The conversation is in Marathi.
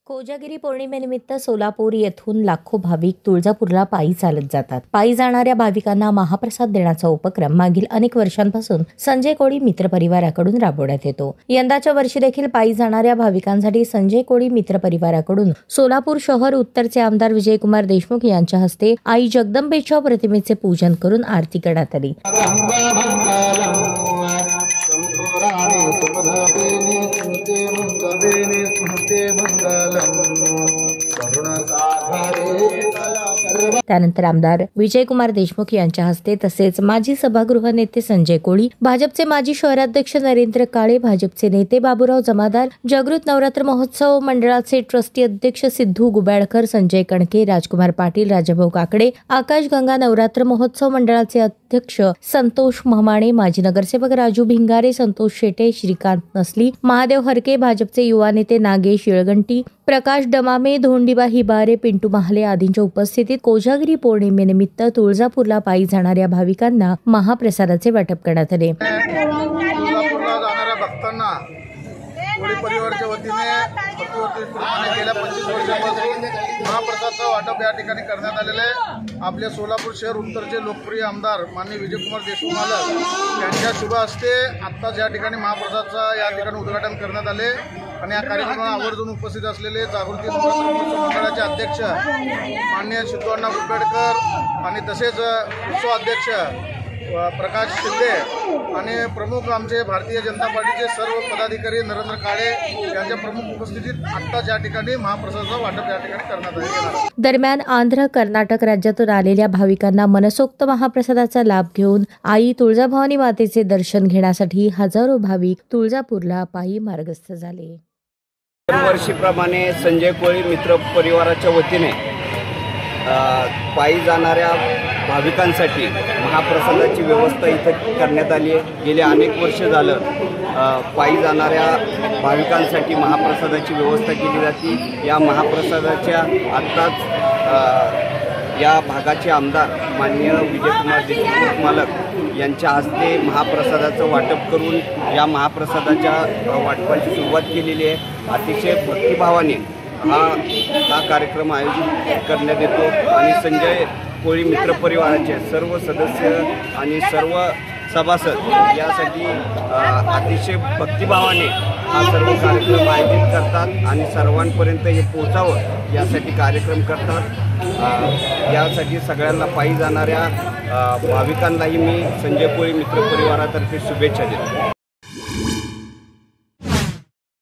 कोजागिरी पौर्णिमेनिमित्त सोलापूर येथून लाखो भाविक तुळजापूरला पायी चालत जातात। पायी जाणाऱ्या भाविकांना महाप्रसाद देण्याचा उपक्रम मागील अनेक वर्षांपासून संजय कोळी मित्र परिवाराकडून राबवण्यात येतो। यंदाच्या वर्षी देखील पायी जाणाऱ्या भाविकांसाठी संजय कोळी मित्र परिवाराकडून सोलापूर शहर उत्तरचे आमदार विजयकुमार देशमुख यांच्या हस्ते आई जगदंबेच्या प्रतिमेचे पूजन करून आरती करण्यात आली। त्यानंतर आमदार विजयकुमार देशमुख यांच्या हस्ते तसेच माजी सभागृह नेते संजय कोळी, भाजपचे माजी शहराध्यक्ष नरेंद्र काळे, भाजपचे नेते बाबूराव जमादार, जागृत नवरात्र महोत्सव मंडळाचे ट्रस्टी अध्यक्ष सिद्धू गुबाळकर, संजय कणके, राजकुमार पाटील, राजाभाऊ काकडे, आकाशगंगा नवरात्र महोत्सव मंडळाचे अध्यक्ष संतोष महमाणे, माजी नगरसेवक राजू भिंगारे, संतोष शेटे, श्रीकांत नसली, महादेव हरके, भाजपचे युवा नेते नागेश येळगंटी, प्रकाश डमामे, धोंडीबा हिबारे, पिंटू महाले आदींच्या उपस्थितीत कोजागिरी पौर्णिमेनिमित्त तुळजापूरला पायी जाणाऱ्या भाविकांना महाप्रसादाचे वाटप करण्यात आले। तुळजापूरला जाणाऱ्या भक्तांना कोळी परिवाराच्या वतीने गेल्या 25 वर्षांपासून महाप्रसादाचं वाटप या ठिकाणी करण्यात आलेलं आहे। आपले सोलापूर शहर उत्तरचे लोकप्रिय आमदार माननीय विजयकुमार देशमुख मालक यांच्या शुभ हस्ते आत्ताच या ठिकाणी महाप्रसादाचं या ठिकाणी उद्घाटन करण्यात आले आणि या कार्यक्रमाला आवर्जून उपस्थित असलेले जागृती नवरात्र महोत्सव मंडळाचे अध्यक्ष माननीय सिद्धू गुब्बेडकर आणि तसेच उत्सवाध्यक्ष प्रकाश शिंदे आणि प्रमुख आमचे भारतीय जनता पार्टीचे सर्व पदाधिकारी नरेंद्र काळे यांच्या प्रमुख उपस्थितीत आत्ताच या ठिकाणी महाप्रसादाचं वाटप या ठिकाणी करण्यात आले। दरम्यान आंध्र, कर्नाटक राज्यातून आलेल्या भाविकांना मनसोक्त महाप्रसादाचा लाभ घेऊन आई तुळजाभवानी मातेचे दर्शन घेण्यासाठी हजारो भाविक तुळजापूरला पायी मार्गस्थ झाले। दरवर्षीप्रमाणे संजय कोळी मित्र परिवाराच्या वतीने पायी जाणाऱ्या भाविकांसाठी महाप्रसादाची व्यवस्था इथं करण्यात आली आहे। गेले अनेक वर्ष झालं पायी जाणाऱ्या भाविकांसाठी महाप्रसादाची व्यवस्था केली जाते। या महाप्रसादाच्या आत्ताच या भागाचे आमदार माननीय विजयकुमार देशमुख मालक यांच्या हस्ते महाप्रसादाचं वाटप करून या महाप्रसादाच्या वाटपाची सुरुवात केलेली आहे। अतिशय भक्तिभावाने हा कार्यक्रम आयोजित करण्यात येतो आणि संजय कोळी मित्र परिवाराचे सर्व सदस्य आणि सर्व सभासद यासाठी अतिशय भक्तिभावाने हा सर्व कार्यक्रम आयोजित करतात आणि सर्वांपर्यंत हे पोहोचावं यासाठी कार्यक्रम करतात। यासाठी सगळ्यांना पायी जाणाऱ्या भाविकांनाही मी संजय कोळी मित्र परिवारातर्फे शुभेच्छा देतो।